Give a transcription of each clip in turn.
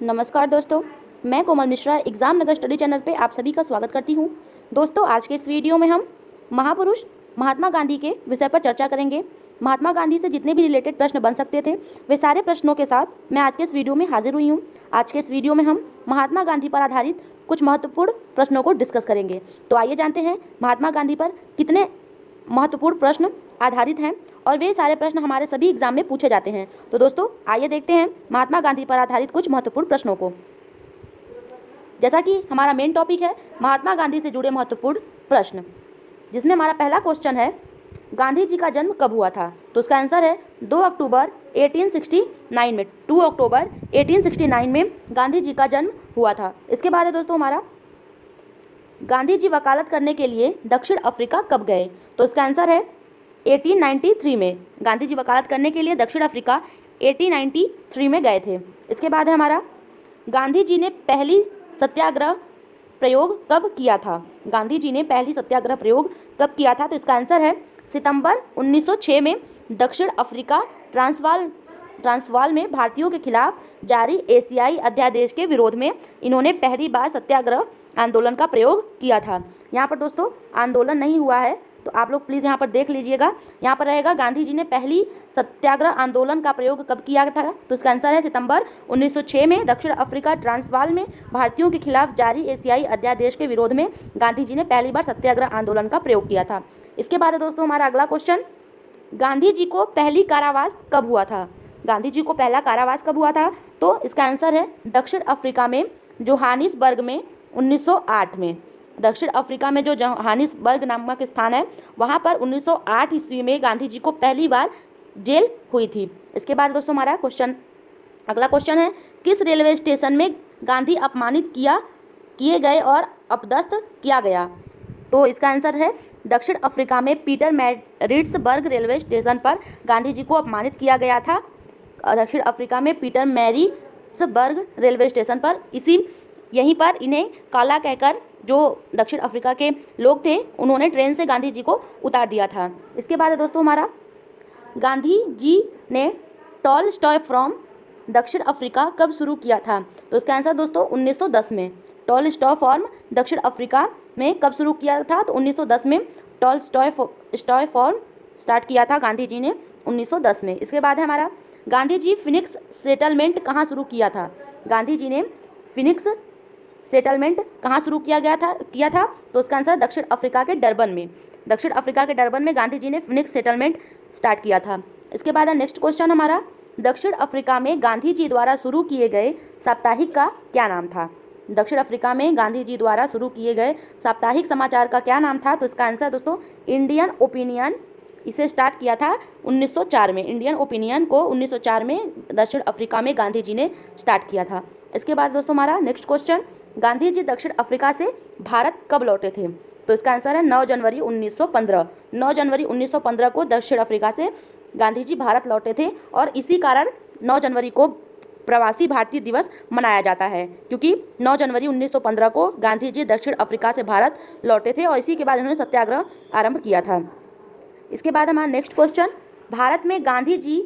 नमस्कार दोस्तों, मैं कोमल मिश्रा एग्ज़ाम नगर स्टडी चैनल पे आप सभी का स्वागत करती हूँ। दोस्तों, आज के इस वीडियो में हम महापुरुष महात्मा गांधी के विषय पर चर्चा करेंगे। महात्मा गांधी से जितने भी रिलेटेड प्रश्न बन सकते थे वे सारे प्रश्नों के साथ मैं आज के इस वीडियो में हाजिर हुई हूँ। आज के इस वीडियो में हम महात्मा गांधी पर आधारित कुछ महत्वपूर्ण प्रश्नों को डिस्कस करेंगे। तो आइए जानते हैं महात्मा गांधी पर कितने महत्वपूर्ण प्रश्न आधारित हैं और वे सारे प्रश्न हमारे सभी एग्जाम में पूछे जाते हैं। तो दोस्तों, आइए देखते हैं महात्मा गांधी पर आधारित कुछ महत्वपूर्ण प्रश्नों को। जैसा कि हमारा मेन टॉपिक है महात्मा गांधी से जुड़े महत्वपूर्ण प्रश्न, जिसमें हमारा पहला क्वेश्चन है गांधी जी का जन्म कब हुआ था। तो उसका आंसर है 2 अक्टूबर 1869 में। 2 अक्टूबर 1869 में गांधी जी का जन्म हुआ था। इसके बाद है दोस्तों हमारा गांधी जी वकालत करने के लिए दक्षिण अफ्रीका कब गए। तो इसका आंसर है 1893 में। गांधी जी वकालत करने के लिए दक्षिण अफ्रीका 1893 में गए थे। इसके बाद है हमारा गांधी जी ने पहली सत्याग्रह प्रयोग कब किया था। गांधी जी ने पहली सत्याग्रह प्रयोग कब किया था। तो इसका आंसर है सितंबर 1906 में दक्षिण अफ्रीका ट्रांसवाल में भारतीयों के खिलाफ जारी एशियाई अध्यादेश के विरोध में इन्होंने पहली बार सत्याग्रह आंदोलन का प्रयोग किया था। यहाँ पर दोस्तों आंदोलन नहीं हुआ है, तो आप लोग प्लीज़ यहाँ पर देख लीजिएगा। यहाँ पर रहेगा गांधी जी ने पहली सत्याग्रह आंदोलन का प्रयोग कब किया था। तो इसका आंसर है सितंबर 1906 में दक्षिण अफ्रीका ट्रांसवाल में भारतीयों के खिलाफ जारी एशियाई अध्यादेश के विरोध में गांधी जी ने पहली बार सत्याग्रह आंदोलन का प्रयोग किया था। इसके बाद है दोस्तों हमारा अगला क्वेश्चन, गांधी जी को पहली कारावास कब हुआ था। गांधी जी को पहला कारावास कब हुआ था। तो इसका आंसर है दक्षिण अफ्रीका में जोहानिसबर्ग में 1908 में। दक्षिण अफ्रीका में जो जोहानिसबर्ग नामक स्थान है वहाँ पर 1908 ईस्वी में गांधी जी को पहली बार जेल हुई थी। इसके बाद दोस्तों हमारा अगला क्वेश्चन है किस रेलवे स्टेशन में गांधी अपमानित किए गए और अपदस्थ किया गया। तो इसका आंसर है दक्षिण अफ्रीका में पीटरमैरिट्सबर्ग रेलवे स्टेशन पर गांधी जी को अपमानित किया गया था। दक्षिण अफ्रीका में पीटरमैरिट्सबर्ग रेलवे स्टेशन पर यहीं पर इन्हें काला कहकर जो दक्षिण अफ्रीका के लोग थे उन्होंने ट्रेन से गांधी जी को उतार दिया था। इसके बाद दोस्तों हमारा गांधी जी ने टॉलस्टॉय फ्रॉम दक्षिण अफ्रीका कब शुरू किया था। तो इसका आंसर दोस्तों 1910 में। टॉलस्टॉय फॉर्म दक्षिण अफ्रीका में कब शुरू किया था। तो 1910 में टॉलस्टॉय फॉर्म स्टार्ट किया था गांधी जी ने 1910 में। इसके बाद है हमारा गांधी जी फिनिक्स सेटलमेंट कहाँ शुरू किया था। गांधी जी ने फिनिक्स सेटलमेंट कहाँ शुरू किया था। तो उसका आंसर दक्षिण अफ्रीका के डरबन में। दक्षिण अफ्रीका के डरबन में गांधी जी ने फिनिक्स सेटलमेंट स्टार्ट किया था। इसके बाद नेक्स्ट क्वेश्चन हमारा दक्षिण अफ्रीका में गांधी जी द्वारा शुरू किए गए साप्ताहिक का क्या नाम था। दक्षिण अफ्रीका में गांधी जी द्वारा शुरू किए गए साप्ताहिक समाचार का क्या नाम था। तो इसका आंसर दोस्तों इंडियन ओपिनियन। इसे स्टार्ट किया था 1904 में। इंडियन ओपिनियन को 1904 में दक्षिण अफ्रीका में गांधी जी ने स्टार्ट किया था। इसके बाद दोस्तों हमारा नेक्स्ट क्वेश्चन, गांधी जी दक्षिण अफ्रीका से भारत कब लौटे थे। तो इसका आंसर है 9 जनवरी 1915। 9 जनवरी 1915 को दक्षिण अफ्रीका से गांधी जी भारत लौटे थे और इसी कारण 9 जनवरी को प्रवासी भारतीय दिवस मनाया जाता है, क्योंकि 9 जनवरी 1915 को गांधी जी दक्षिण अफ्रीका से भारत लौटे थे और इसी के बाद उन्होंने सत्याग्रह आरंभ किया था। इसके बाद हमारा नेक्स्ट क्वेश्चन, भारत में गांधी जी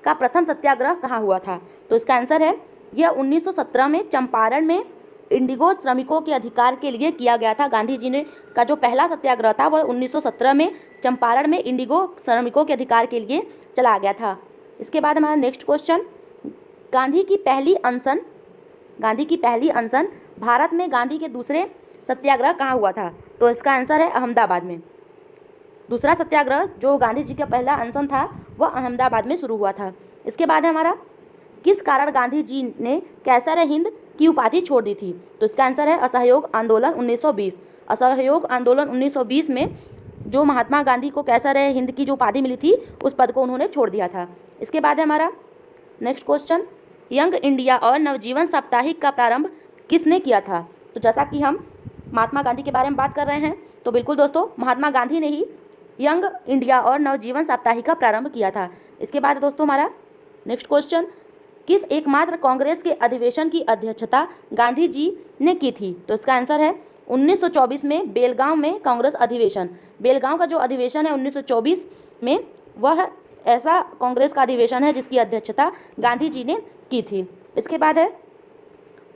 का प्रथम सत्याग्रह कहाँ हुआ था। तो इसका आंसर है यह 1917 में चंपारण में इंडिगो श्रमिकों के अधिकार के लिए किया गया था। गांधी जी ने का जो पहला सत्याग्रह था वह 1917 में चंपारण में इंडिगो श्रमिकों के अधिकार के लिए चला गया था। इसके बाद हमारा नेक्स्ट क्वेश्चन, गांधी की पहली अनशन भारत में गांधी के दूसरे सत्याग्रह कहाँ हुआ था। तो इसका आंसर है अहमदाबाद में। दूसरा सत्याग्रह जो गांधी जी का पहला अनशन था वह अहमदाबाद में शुरू हुआ था। इसके बाद हमारा किस कारण गांधी जी ने कैसर हिंद की उपाधि छोड़ दी थी। तो इसका आंसर है असहयोग आंदोलन 1920। असहयोग आंदोलन 1920 में जो महात्मा गांधी को कैसर हिंद की जो उपाधि मिली थी उस पद को उन्होंने छोड़ दिया था। इसके बाद है हमारा नेक्स्ट क्वेश्चन, यंग इंडिया और नवजीवन साप्ताहिक का प्रारंभ किसने किया था। तो जैसा कि हम महात्मा गांधी के बारे में बात कर रहे हैं तो बिल्कुल दोस्तों महात्मा गांधी ने ही यंग इंडिया और नवजीवन साप्ताहिक का प्रारंभ किया था। इसके बाद दोस्तों हमारा नेक्स्ट क्वेश्चन, किस एकमात्र कांग्रेस के अधिवेशन की अध्यक्षता गांधी जी ने की थी। तो इसका आंसर है 1924 में बेलगांव में कांग्रेस अधिवेशन। बेलगांव का जो अधिवेशन है 1924 में वह ऐसा कांग्रेस का अधिवेशन है जिसकी अध्यक्षता गांधी जी ने की थी। इसके बाद है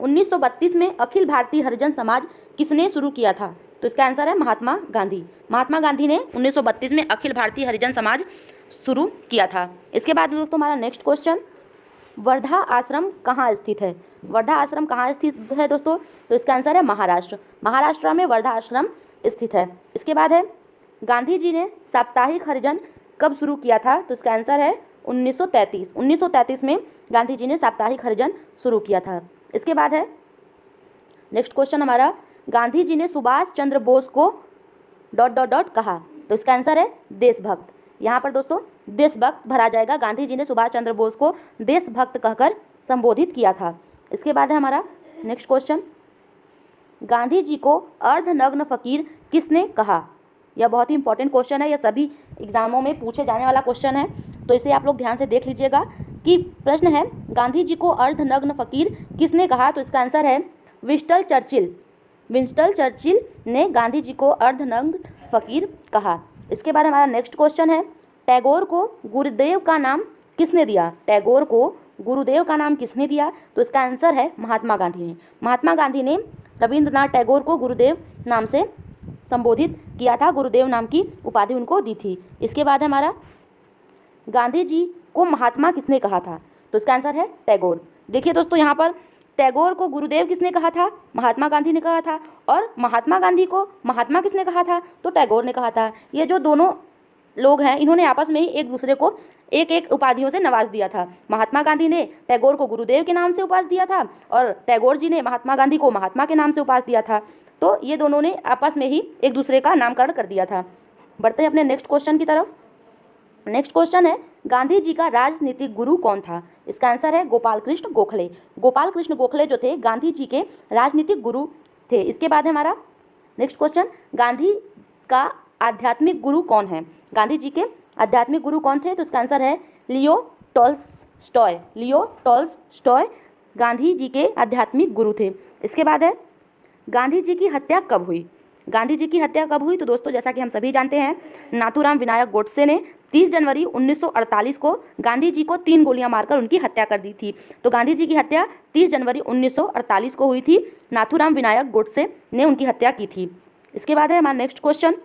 1932 में अखिल भारतीय हरिजन समाज किसने शुरू किया था? तो इसका आंसर है महात्मा गांधी। महात्मा गांधी ने 1932 में अखिल भारतीय हरिजन समाज शुरू किया था। इसके बाद दोस्तों हमारा नेक्स्ट क्वेश्चन, वर्धा आश्रम कहाँ स्थित है? वर्धा आश्रम कहाँ स्थित है दोस्तों? तो इसका आंसर है महाराष्ट्र। महाराष्ट्र में वर्धा आश्रम स्थित है। इसके बाद है गांधी जी ने साप्ताहिक हरिजन कब शुरू किया था? तो इसका आंसर है 1933। 1933 में गांधी जी ने साप्ताहिक हरिजन शुरू किया था। इसके बाद है नेक्स्ट क्वेश्चन हमारा, गांधी जी ने सुभाष चंद्र बोस को ... कहा? तो इसका आंसर है देशभक्त। यहाँ पर दोस्तों देशभक्त भरा जाएगा। गांधी जी ने सुभाष चंद्र बोस को देशभक्त कहकर संबोधित किया था। इसके बाद है हमारा नेक्स्ट क्वेश्चन, गांधी जी को अर्धनग्न फकीर किसने कहा? यह बहुत ही इंपॉर्टेंट क्वेश्चन है, यह सभी एग्जामों में पूछे जाने वाला क्वेश्चन है, तो इसे आप लोग ध्यान से देख लीजिएगा कि प्रश्न है गांधी जी को अर्धनग्न फकीर किसने कहा? तो इसका आंसर है विंस्टन चर्चिल। विंस्टन चर्चिल ने गांधी जी को अर्धनग्न फकीर कहा। इसके बाद हमारा नेक्स्ट क्वेश्चन है, टैगोर को गुरुदेव का नाम किसने दिया? टैगोर को गुरुदेव का नाम किसने दिया? तो इसका आंसर है महात्मा गांधी ने। महात्मा गांधी ने रविंद्रनाथ टैगोर को गुरुदेव नाम से संबोधित किया था, गुरुदेव नाम की उपाधि उनको दी थी। इसके बाद हमारा गांधी जी को महात्मा किसने कहा था? तो इसका आंसर है टैगोर। देखिए दोस्तों यहाँ पर टैगोर को गुरुदेव किसने कहा था? महात्मा गांधी ने कहा था। और महात्मा गांधी को महात्मा किसने कहा था? तो टैगोर ने कहा था। ये जो दोनों लोग हैं इन्होंने आपस में ही एक दूसरे को एक एक उपाधियों से नवाज दिया था। महात्मा गांधी ने टैगोर को गुरुदेव के नाम से उपाधि दिया था और टैगोर जी ने महात्मा गांधी को महात्मा के नाम से उपाधि दिया था। तो ये दोनों ने आपस में ही एक दूसरे का नामकरण कर दिया था। बढ़ते हैं अपने नेक्स्ट क्वेश्चन की तरफ। नेक्स्ट क्वेश्चन है, गांधी जी का राजनीतिक गुरु कौन था? इसका आंसर है गोपाल कृष्ण गोखले। गोपाल कृष्ण गोखले जो थे गांधी जी के राजनीतिक गुरु थे। इसके बाद है हमारा नेक्स्ट क्वेश्चन, गांधी का आध्यात्मिक गुरु कौन है? गांधी जी के आध्यात्मिक गुरु कौन थे? तो इसका आंसर है Leo Tolstoy. Leo Tolstoy Gandhi ji के आध्यात्मिक गुरु थे। इसके बाद है गांधी जी की हत्या कब हुई? गांधी जी की हत्या कब हुई? तो दोस्तों जैसा कि हम सभी जानते हैं नाथूराम विनायक गोडसे ने 30 जनवरी 1948 को गांधी जी को 3 गोलियां मारकर उनकी हत्या कर दी थी। तो गांधी जी की हत्या 30 जनवरी 1948 को हुई थी। नाथूराम विनायक गोडसे ने उनकी हत्या की थी। इसके बाद है हमारा नेक्स्ट क्वेश्चन,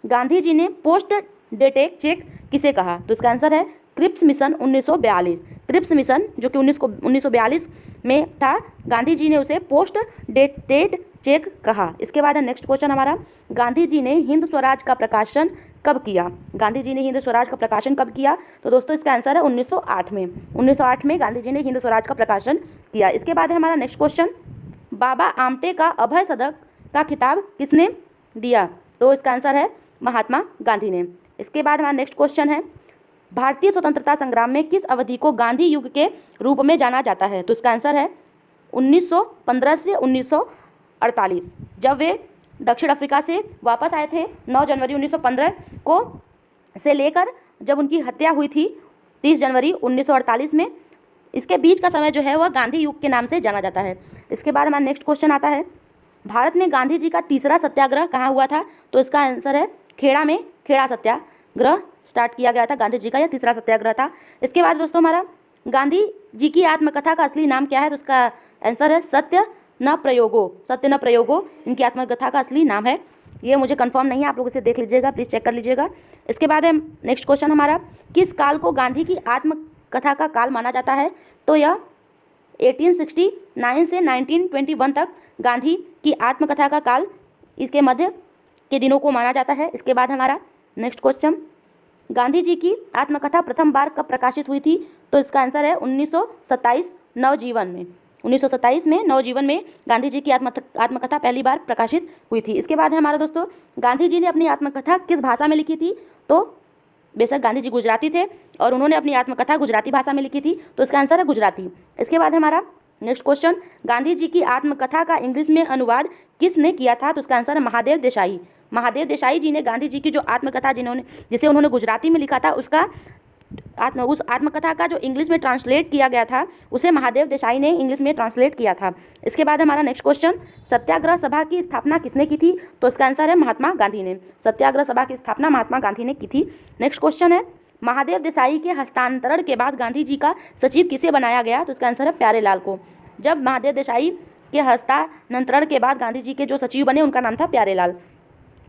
गांधी जी ने पोस्ट डेटेड चेक किसे कहा? तो इसका आंसर है क्रिप्स मिशन 1942। क्रिप्स मिशन जो कि 1942 में था, गांधी जी ने उसे पोस्ट डेटेड चेक कहा। इसके बाद है नेक्स्ट क्वेश्चन हमारा, गांधी जी ने हिंद स्वराज का प्रकाशन कब किया? गांधी जी ने हिंद स्वराज का प्रकाशन कब किया? तो दोस्तों इसका आंसर है 1908 में। 1908 में गांधी जी ने हिंद स्वराज का प्रकाशन किया। इसके बाद है हमारा नेक्स्ट क्वेश्चन, बाबा आमटे का अभय सदक का खिताब किसने दिया? तो इसका आंसर है महात्मा गांधी ने। इसके बाद हमारा नेक्स्ट क्वेश्चन है, भारतीय स्वतंत्रता संग्राम में किस अवधि को गांधी युग के रूप में जाना जाता है? तो इसका आंसर है 1915 से 1948, जब वे दक्षिण अफ्रीका से वापस आए थे 9 जनवरी 1915 को से लेकर जब उनकी हत्या हुई थी 30 जनवरी 1948 में, इसके बीच का समय जो है वह गांधी युग के नाम से जाना जाता है। इसके बाद हमारा नेक्स्ट क्वेश्चन आता है, भारत में गांधी जी का तीसरा सत्याग्रह कहाँ हुआ था? तो इसका आंसर है खेड़ा में खेड़ा सत्याग्रह स्टार्ट किया गया था गांधी जी का, यह तीसरा सत्याग्रह था। इसके बाद दोस्तों हमारा गांधी जी की आत्मकथा का असली नाम क्या है? तो उसका आंसर है सत्य न प्रयोगो। सत्य न प्रयोगो इनकी आत्मकथा का असली नाम है। ये मुझे कंफर्म नहीं है, आप लोग इसे देख लीजिएगा, प्लीज़ चेक कर लीजिएगा। इसके बाद है नेक्स्ट क्वेश्चन हमारा, किस काल को गांधी की आत्मकथा का काल माना जाता है? तो यह 1869 से 1921 तक गांधी की आत्मकथा का काल, इसके मध्य के दिनों को माना जाता है। इसके बाद हमारा नेक्स्ट क्वेश्चन, गांधी जी की आत्मकथा प्रथम बार कब प्रकाशित हुई थी? तो इसका आंसर है 1927 नवजीवन में। 1927 में नवजीवन में गांधी जी की आत्मकथा पहली बार प्रकाशित हुई थी। इसके बाद है हमारा दोस्तों, गांधी जी ने अपनी आत्मकथा किस भाषा में लिखी थी? तो बेशक गांधी जी गुजराती थे और उन्होंने अपनी आत्मकथा गुजराती भाषा में लिखी थी, तो इसका आंसर है गुजराती। इसके बाद है हमारा नेक्स्ट क्वेश्चन, गांधी जी की आत्मकथा का इंग्लिश में अनुवाद किसने किया था? तो इसका आंसर है महादेव देसाई। महादेव देसाई जी ने गांधी जी की जो आत्मकथा जिसे उन्होंने गुजराती में लिखा था उस आत्मकथा का जो इंग्लिश में ट्रांसलेट किया गया था उसे महादेव देसाई ने इंग्लिश में ट्रांसलेट किया था। इसके बाद हमारा नेक्स्ट क्वेश्चन, सत्याग्रह सभा की स्थापना किसने की थी? तो इसका आंसर है महात्मा गांधी ने। सत्याग्रह सभा की स्थापना महात्मा गांधी ने की थी। नेक्स्ट क्वेश्चन है, महादेव देसाई के हस्तांतरण के बाद गांधी जी का सचिव किसे बनाया गया? तो इसका आंसर है प्यारेलाल को। जब महादेव देसाई के हस्तांतरण के बाद गांधी जी के जो सचिव बने उनका नाम था प्यारेलाल।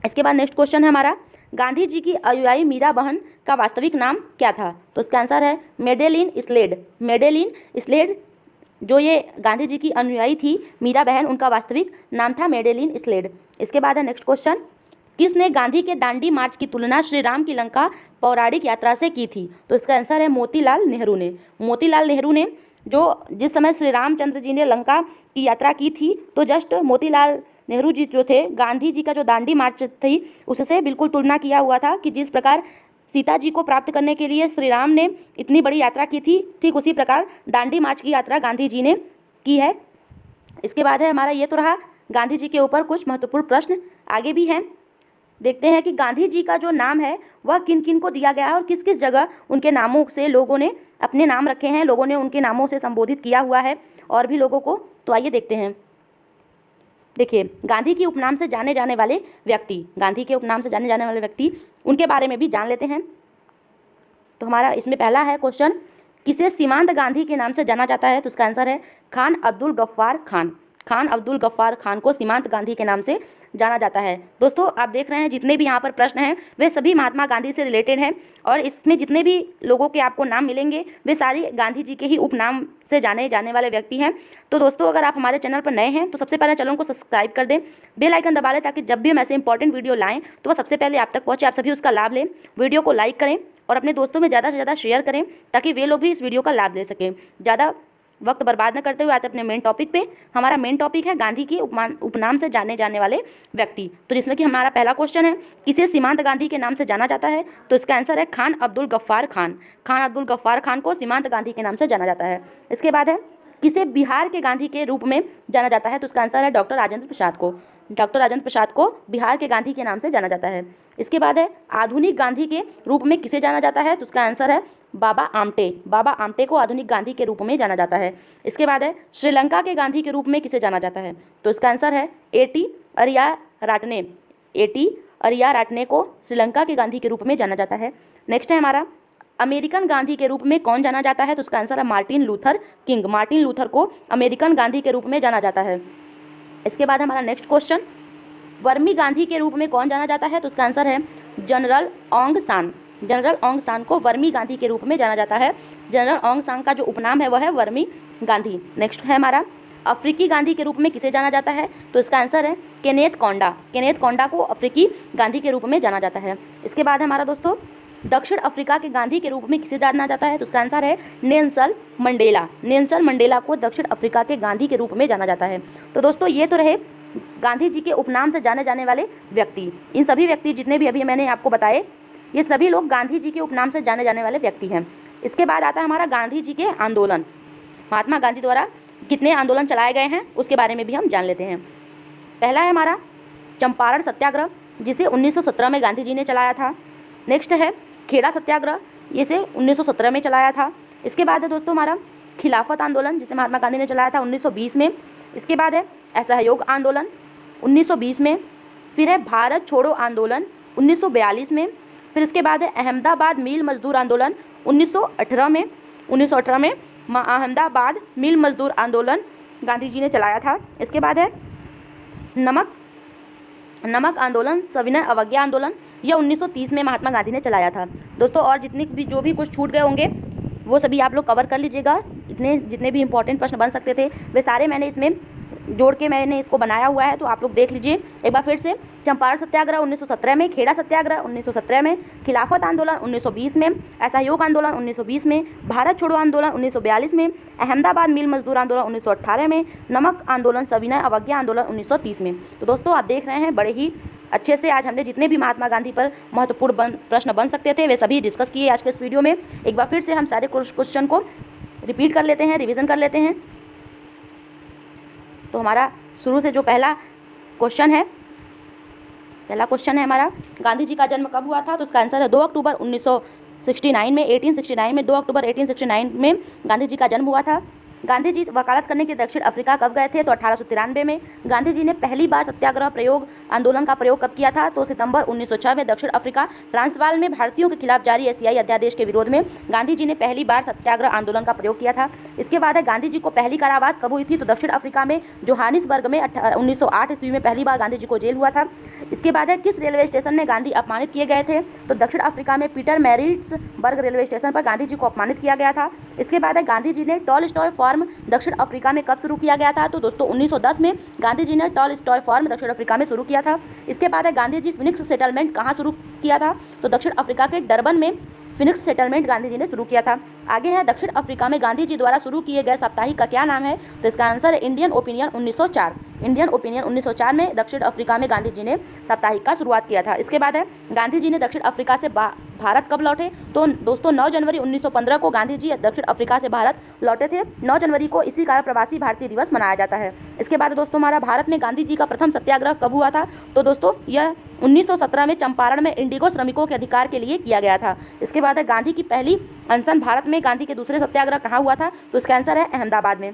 इसके बाद नेक्स्ट क्वेश्चन है हमारा, गांधी जी की अनुयायी मीरा बहन का वास्तविक नाम क्या था? तो इसका आंसर है मेडेलिन स्लेड। मेडेलिन स्लेड, जो ये गांधी जी की अनुयायी थी मीरा बहन, उनका वास्तविक नाम था मेडेलिन स्लेड। इसके बाद है नेक्स्ट क्वेश्चन, किसने गांधी के दांडी मार्च की तुलना श्री राम की लंका पौराणिक यात्रा से की थी? तो इसका आंसर है मोतीलाल नेहरू ने। मोतीलाल नेहरू ने जो जिस समय श्री रामचंद्र जी ने लंका की यात्रा की थी, तो जस्ट मोतीलाल नेहरू जी जो थे, गांधी जी का जो दांडी मार्च थी उससे बिल्कुल तुलना किया हुआ था कि जिस प्रकार सीता जी को प्राप्त करने के लिए श्री राम ने इतनी बड़ी यात्रा की थी, ठीक उसी प्रकार दांडी मार्च की यात्रा गांधी जी ने की है। इसके बाद है हमारा, ये तो रहा गांधी जी के ऊपर कुछ महत्वपूर्ण प्रश्न, आगे भी हैं। देखते हैं कि गांधी जी का जो नाम है वह किन किन को दिया गया है और किस किस जगह उनके नामों से लोगों ने अपने नाम रखे हैं, लोगों ने उनके नामों से संबोधित किया हुआ है और भी लोगों को। तो आइए देखते हैं। देखिए, गांधी के उपनाम से जाने जाने वाले व्यक्ति, गांधी के उपनाम से जाने जाने वाले व्यक्ति, उनके बारे में भी जान लेते हैं। तो हमारा इसमें पहला है क्वेश्चन, किसे सीमांत गांधी के नाम से जाना जाता है? तो उसका आंसर है खान अब्दुल गफ्फार खान। खान अब्दुल गफ्फार खान को सीमांत गांधी के नाम से जाना जाता है। दोस्तों, आप देख रहे हैं जितने भी यहाँ पर प्रश्न हैं वे सभी महात्मा गांधी से रिलेटेड हैं और इसमें जितने भी लोगों के आपको नाम मिलेंगे वे सारी गांधी जी के ही उपनाम से जाने जाने वाले व्यक्ति हैं। तो दोस्तों, अगर आप हमारे चैनल पर नए हैं तो सबसे पहले चैनल को सब्सक्राइब कर दें, बेल आइकन दबा लें ताकि जब भी हम ऐसे इंपॉर्टेंट वीडियो लाएँ तो वह सबसे पहले आप तक पहुँचे, आप सभी उसका लाभ लें। वीडियो को लाइक करें और अपने दोस्तों में ज़्यादा से ज़्यादा शेयर करें ताकि वे लोग भी इस वीडियो का लाभ ले सकें। ज़्यादा वक्त बर्बाद न करते हुए आते अपने मेन टॉपिक पे। हमारा मेन टॉपिक है गांधी के उपनाम से जाने जाने वाले व्यक्ति। तो जिसमें कि हमारा पहला क्वेश्चन है, किसे सीमांत गांधी के नाम से जाना जाता है? तो इसका आंसर है खान अब्दुल गफ्फार खान। खान अब्दुल गफ्फार खान को सीमांत गांधी के नाम से जाना जाता है। इसके बाद है, किसे बिहार के गांधी के रूप में जाना जाता है? तो उसका आंसर है डॉक्टर राजेंद्र प्रसाद को। डॉक्टर राजेंद्र प्रसाद को बिहार के गांधी के नाम से जाना जाता है। इसके बाद है, आधुनिक गांधी के रूप में किसे जाना जाता है? तो उसका आंसर है बाबा आमटे। बाबा आमटे को आधुनिक गांधी के रूप में जाना जाता है। इसके बाद है, श्रीलंका के गांधी के रूप में किसे जाना जाता है? तो इसका आंसर है एटी अरिया राटने। एटी अरिया राटने को श्रीलंका के गांधी के रूप में जाना जाता है। नेक्स्ट है हमारा, अमेरिकन गांधी के रूप में कौन जाना जाता है? तो उसका आंसर है Martin Luther king. Martin Luther को अमेरिकन गांधी के रूप में जाना जाता है। इसके बाद हमारा नेक्स्ट क्वेश्चन, वर्मी गांधी के रूप में कौन जाना जाता है? तो उसका आंसर है जनरल ओंग सान। जनरल ओंग सान को वर्मी गांधी के रूप में जाना जाता है। जनरल ओंग सान का जो उपनाम है वह है वर्मी गांधी। नेक्स्ट है हमारा, अफ्रीकी गांधी के रूप में किसे जाना जाता है? तो इसका आंसर है केनेथ कौंडा। केनेथ कौंडा को अफ्रीकी गांधी के रूप में जाना जाता है। इसके बाद हमारा दोस्तों, दक्षिण अफ्रीका के गांधी के रूप में किसे जाना जाता है? तो उसका आंसर है नेल्सन मंडेला। नेल्सन मंडेला को दक्षिण अफ्रीका के गांधी के रूप में जाना जाता है। तो दोस्तों, ये तो रहे गांधी जी के उपनाम से जाने जाने वाले व्यक्ति। इन सभी व्यक्ति जितने भी अभी मैंने आपको बताए, ये सभी लोग गांधी जी के उपनाम से जाने जाने वाले व्यक्ति हैं। इसके बाद आता है हमारा गांधी जी के आंदोलन। महात्मा गांधी द्वारा कितने आंदोलन चलाए गए हैं उसके बारे में भी हम जान लेते हैं। पहला है हमारा चंपारण सत्याग्रह, जिसे 1917 में गांधी जी ने चलाया था। नेक्स्ट है खेड़ा सत्याग्रह, इसे 1917 में चलाया था। इसके बाद है दोस्तों हमारा खिलाफत आंदोलन, जिसे महात्मा गांधी ने चलाया था 1920 में। इसके बाद है असहयोग आंदोलन 1920 में। फिर है भारत छोड़ो आंदोलन 1942 में। फिर इसके बाद है अहमदाबाद मिल मजदूर आंदोलन 1918 में। 1918 में अहमदाबाद मिल मजदूर आंदोलन गांधी जी ने चलाया था। इसके बाद है नमक आंदोलन, सविनय अवज्ञा आंदोलन, यह 1930 में महात्मा गांधी ने चलाया था। दोस्तों, और जितने भी जो भी कुछ छूट गए होंगे वो सभी आप लोग कवर कर लीजिएगा। इतने जितने भी इंपॉर्टेंट प्रश्न बन सकते थे वे सारे मैंने इसमें जोड़ के मैंने इसको बनाया हुआ है, तो आप लोग देख लीजिए एक बार फिर से। चंपारण सत्याग्रह 1917 में, खेड़ा सत्याग्रह 1917 में, खिलाफत आंदोलन 1920 में, असहयोग आंदोलन 1920 में, भारत छोड़ो आंदोलन 1942 में, अहमदाबाद मिल मजदूर आंदोलन 1918 में, नमक आंदोलन, सविनय अवज्ञा आंदोलन 1930 में। तो दोस्तों, आप देख रहे हैं बड़े ही अच्छे से आज हमने जितने भी महात्मा गांधी पर महत्वपूर्ण प्रश्न बन सकते थे वे सभी डिस्कस किए आज के इस वीडियो में। एक बार फिर से हम सारे क्वेश्चन को रिपीट कर लेते हैं, रिवीजन कर लेते हैं। तो हमारा शुरू से जो पहला क्वेश्चन है हमारा, गांधी जी का जन्म कब हुआ था? तो उसका आंसर है 2 अक्टूबर 1969 में। 1869 में 2 अक्टूबर 1869 में गांधी जी का जन्म हुआ था। गांधी जी वकालत करने के दक्षिण अफ्रीका कब गए थे? तो 1893 में। गांधी जी ने पहली बार सत्याग्रह प्रयोग आंदोलन का प्रयोग कब किया था? तो सितंबर 1906 में दक्षिण अफ्रीका ट्रांसवाल में भारतीयों के खिलाफ जारी एशियाई अध्यादेश के विरोध में गांधी जी ने पहली बार सत्याग्रह आंदोलन का प्रयोग किया था। इसके बाद है गांधी जी को पहली कारावास कब हुई थी? तो दक्षिण अफ्रीका में जोहानिसबर्ग में 1908 ईस्वी में पहली बार गांधी जी को जेल हुआ था। इसके बाद है किस रेलवे स्टेशन में गांधी अपमानित किए गए थे? तो दक्षिण अफ्रीका में पीटर मैरिट्सबर्ग रेलवे स्टेशन पर गांधी जी को अपमानित किया गया था। इसके बाद है गांधी जी ने टॉलस्टॉय फार्म दक्षिण अफ्रीका में कब शुरू किया गया था? तो दोस्तों 1910 में गांधी जी ने टॉलस्टॉय फार्म दक्षिण अफ्रीका में शुरू किया था। इसके बाद है गांधी जी फिनिक्स सेटलमेंट कहाँ शुरू किया था? तो दक्षिण अफ्रीका के डरबन में फिनिक्स सेटलमेंट गांधी जी ने शुरू किया था। आगे है दक्षिण अफ्रीका में गांधी जी द्वारा शुरू किए गए साप्ताहिक का क्या नाम है? तो इसका आंसर है इंडियन ओपिनियन 1904। इंडियन ओपिनियन 1904 में दक्षिण अफ्रीका में गांधी जी ने साप्ताहिक का शुरुआत किया था। इसके बाद है गांधी जी ने दक्षिण अफ्रीका से भारत कब लौटे? तो दोस्तों 9 जनवरी 1915 को गांधी जी दक्षिण अफ्रीका से भारत लौटे थे। 9 जनवरी को इसी कारण प्रवासी भारतीय दिवस मनाया जाता है। इसके बाद दोस्तों हमारा भारत में गांधी जी का प्रथम सत्याग्रह कब हुआ था? तो दोस्तों यह 1917 में चंपारण में इंडिगो श्रमिकों के अधिकार के लिए किया गया था। इसके बाद है गांधी की पहली अनशन भारत में गांधी के दूसरे सत्याग्रह कहाँ हुआ था? तो इसका आंसर है अहमदाबाद में।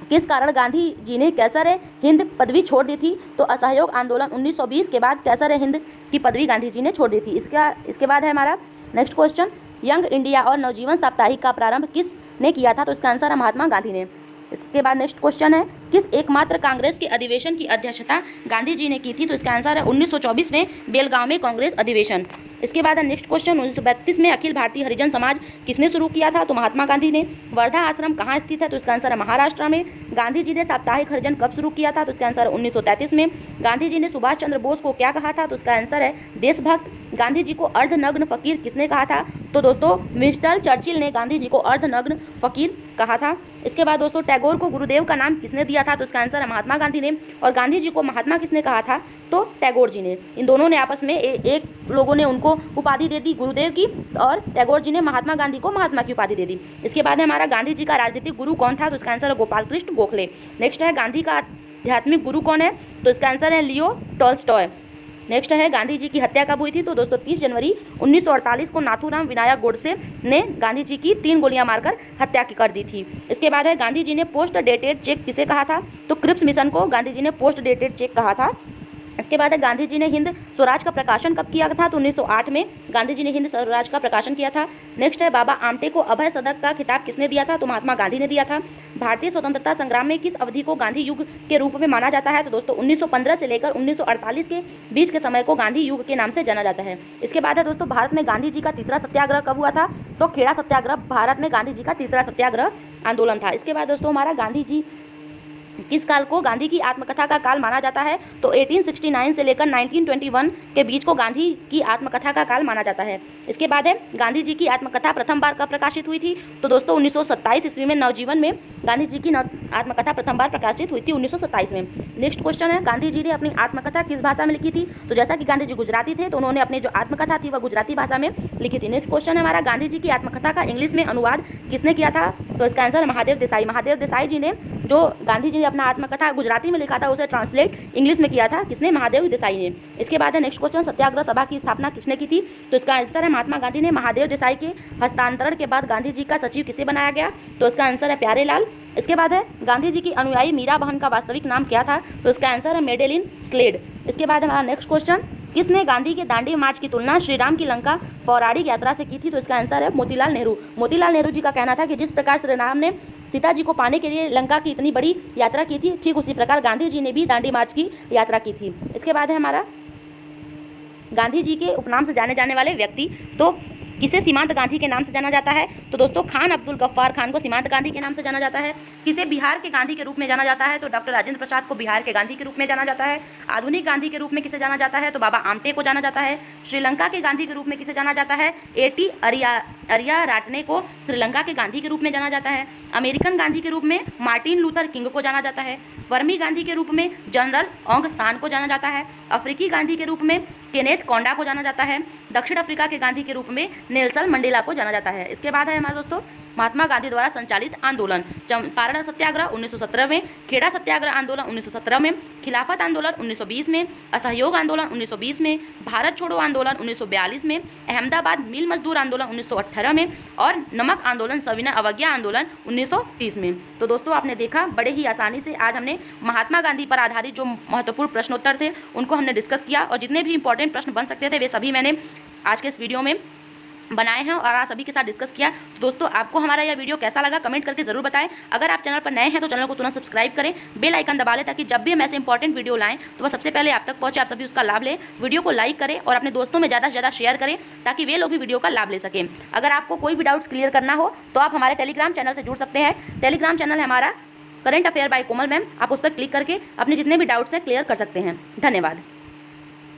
किस कारण गांधी जी ने कैसर हिंद पदवी छोड़ दी थी? तो असहयोग आंदोलन 1920 के बाद कैसर हिंद की पदवी गांधी जी ने छोड़ दी थी। इसके बाद है हमारा नेक्स्ट क्वेश्चन, यंग इंडिया और नवजीवन साप्ताहिक का प्रारंभ किसने किया था? तो इसका आंसर है महात्मा गांधी ने। इसके बाद नेक्स्ट क्वेश्चन है किस एकमात्र कांग्रेस के अधिवेशन की अध्यक्षता गांधी जी ने की थी? तो इसका आंसर है 1924 में बेलगांव में कांग्रेस अधिवेशन। इसके बाद है नेक्स्ट क्वेश्चन, 1932 में अखिल भारतीय हरिजन समाज किसने शुरू किया था? तो महात्मा गांधी ने। वर्धा आश्रम कहाँ स्थित है? तो इसका आंसर है महाराष्ट्र में। गांधी जी ने साप्ताहिक हरिजन कब शुरू किया था? तो इसका आंसर है 1933 में। गांधी जी ने सुभाष चंद्र बोस को क्या कहा था? तो इसका आंसर है देशभक्त। गांधी जी को अर्धनग्न फकीर किसने कहा था? तो दोस्तों विंस्टन चर्चिल ने गांधी जी को अर्धनग्न फकीर कहा था। इसके बाद दोस्तों टैगोर को गुरुदेव का नाम किसने दिया था? तो इसका आंसर है महात्मा गांधी ने। और गांधी जी को महात्मा किसने कहा था? तो टैगोर जी ने। इन दोनों ने आपस में एक लोगों ने उनको उपाधि दे दी गुरुदेव की और टैगोर जी ने महात्मा गांधी को महात्मा की उपाधि दे दी। इसके बाद है हमारा गांधी जी का राजनीतिक गुरु कौन था? तो इसका आंसर है गोपाल कृष्ण गोखले। नेक्स्ट है गांधी का आध्यात्मिक गुरु कौन है? तो इसका आंसर है लियो टॉल्स्टॉय। नेक्स्ट है गांधी जी की हत्या कब हुई थी? तो दोस्तों 30 जनवरी 1948 को नाथूराम विनायक गोडसे ने गांधी जी की 3 गोलियां मारकर हत्या कर दी थी। इसके बाद है गांधी जी ने पोस्ट डेटेड चेक किसे कहा था? तो क्रिप्स मिशन को गांधी जी ने पोस्ट डेटेड चेक कहा था। इसके बाद है गांधी जी ने हिंद स्वराज का प्रकाशन कब किया था? तो 1908 में गांधी जी ने हिंद स्वराज का प्रकाशन किया था। नेक्स्ट है बाबा आमटे को अभय सदक का खिताब किसने दिया था? तो महात्मा गांधी ने दिया था। भारतीय स्वतंत्रता संग्राम में किस अवधि को गांधी युग के रूप में माना जाता है? तो दोस्तों 1915 से लेकर 1948 के बीच के समय को गांधी युग के नाम से जाना जाता है। इसके बाद है दोस्तों भारत में गांधी जी का तीसरा सत्याग्रह कब हुआ था? तो खेड़ा सत्याग्रह भारत में गांधी जी का तीसरा सत्याग्रह आंदोलन था। इसके बाद दोस्तों हमारा गांधी जी किस काल को गांधी की आत्मकथा का काल माना जाता है? तो 1869 से लेकर 1921 के बीच को गांधी की आत्मकथा का काल माना जाता है। इसके बाद है गांधी जी की आत्मकथा प्रथम बार कब प्रकाशित हुई थी? तो दोस्तों 1927 ईस्वी में नवजीवन में गांधी जी की आत्मकथा प्रथम बार प्रकाशित हुई थी 1927 में। नेक्स्ट क्वेश्चन है गांधी जी ने अपनी आत्मकथा किस भाषा में लिखी थी? तो जैसा कि गांधी जी गुजराती थे तो उन्होंने अपनी जो आत्मकथा थी वह गुजराती भाषा में लिखी थी। नेक्स्ट क्वेश्चन है हमारा गांधी जी की आत्मकथा का इंग्लिश में अनुवाद किसने किया था? तो इसका आंसर है महादेव देसाई। महादेव देसाई जी ने जो गांधी जी ने अपना आत्मकथा गुजराती में लिखा था उसे ट्रांसलेट इंग्लिश में किया था किसने? महादेव देसाई ने। इसके बाद है नेक्स्ट क्वेश्चन, सत्याग्रह सभा की स्थापना किसने की थी? तो इसका आंसर है महात्मा गांधी ने। महादेव देसाई के हस्तांतरण के बाद गांधी जी का सचिव किसे बनाया गया? तो इसका आंसर है प्यारेलाल। इसके बाद है गांधी जी की अनुयायी मीरा बहन का वास्तविक नाम क्या था? तो इसका आंसर है मेडेलिन स्लेड। इसके बाद हमारा नेक्स्ट क्वेश्चन, किसने गांधी के दांडी मार्च की तुलना श्री राम की लंका पौराणिक यात्रा से की थी? तो इसका आंसर है मोतीलाल नेहरू। मोतीलाल नेहरू जी का कहना था कि जिस प्रकार श्री राम ने सीता जी को पाने के लिए लंका की इतनी बड़ी यात्रा की थी, ठीक उसी प्रकार गांधी जी ने भी दांडी मार्च की यात्रा की थी। इसके बाद है हमारा गांधी जी के उपनाम से जाने जाने वाले व्यक्ति, तो किसे सीमांत गांधी के नाम से जाना जाता है? तो दोस्तों खान अब्दुल गफ्फार खान को सीमांत गांधी के नाम से जाना जाता है। किसे बिहार के गांधी के रूप में जाना जाता है? तो डॉक्टर राजेंद्र प्रसाद को बिहार के गांधी के रूप में जाना जाता है। आधुनिक गांधी के रूप में किसे जाना जाता है? तो बाबा आमटे को जाना जाता है। श्रीलंका के गांधी के रूप में किसे जाना जाता है? एटी अरिया राटने को श्रीलंका के गांधी के रूप में जाना जाता है। अमेरिकन गांधी के रूप में मार्टिन लूथर किंग को जाना जाता है। वर्मी गांधी के रूप में जनरल ओंग सान को जाना जाता है। अफ्रीकी गांधी के रूप में केनेथ कोंडा को जाना जाता है। दक्षिण अफ्रीका के गांधी के रूप में नेल्सन मंडेला को जाना जाता है। इसके बाद है हमारे दोस्तों महात्मा गांधी द्वारा संचालित आंदोलन। चंपारण सत्याग्रह 1917 में, खेड़ा सत्याग्रह आंदोलन 1917 में, खिलाफत आंदोलन 1920 में, असहयोग आंदोलन 1920 में, भारत छोड़ो आंदोलन 1942 में, अहमदाबाद मिल मजदूर आंदोलन 1918 में और नमक आंदोलन सविनय अवज्ञा आंदोलन 1930 में। तो दोस्तों आपने देखा बड़े ही आसानी से आज हमने महात्मा गांधी पर आधारित जो महत्वपूर्ण प्रश्नोत्तर थे उनको हमने डिस्कस किया और जितने भी इंपॉर्टेंट प्रश्न बन सकते थे वे सभी मैंने आज के इस वीडियो में बनाए हैं और आप सभी के साथ डिस्कस किया। तो दोस्तों आपको हमारा यह वीडियो कैसा लगा कमेंट करके ज़रूर बताएं। अगर आप चैनल पर नए हैं तो चैनल को तुरंत सब्सक्राइब करें, बेल आइकन दबा लें ताकि जब भी हम ऐसे इंपॉर्टेंट वीडियो लाएं तो वह सबसे पहले आप तक पहुंचे, आप सभी उसका लाभ लें। वीडियो को लाइक करें और अपने दोस्तों में ज़्यादा से ज़्यादा शेयर करें ताकि वे लोग भी वीडियो का लाभ ले सकें। अगर आपको कोई भी डाउट्स क्लियर करना हो तो आप हमारे टेलीग्राम चैनल से जुड़ सकते हैं। टेलीग्राम चैनल है हमारा करंट अफेयर बाय कोमल मैम, आप उस पर क्लिक करके अपने जितने भी डाउट्स हैं क्लियर कर सकते हैं। धन्यवाद।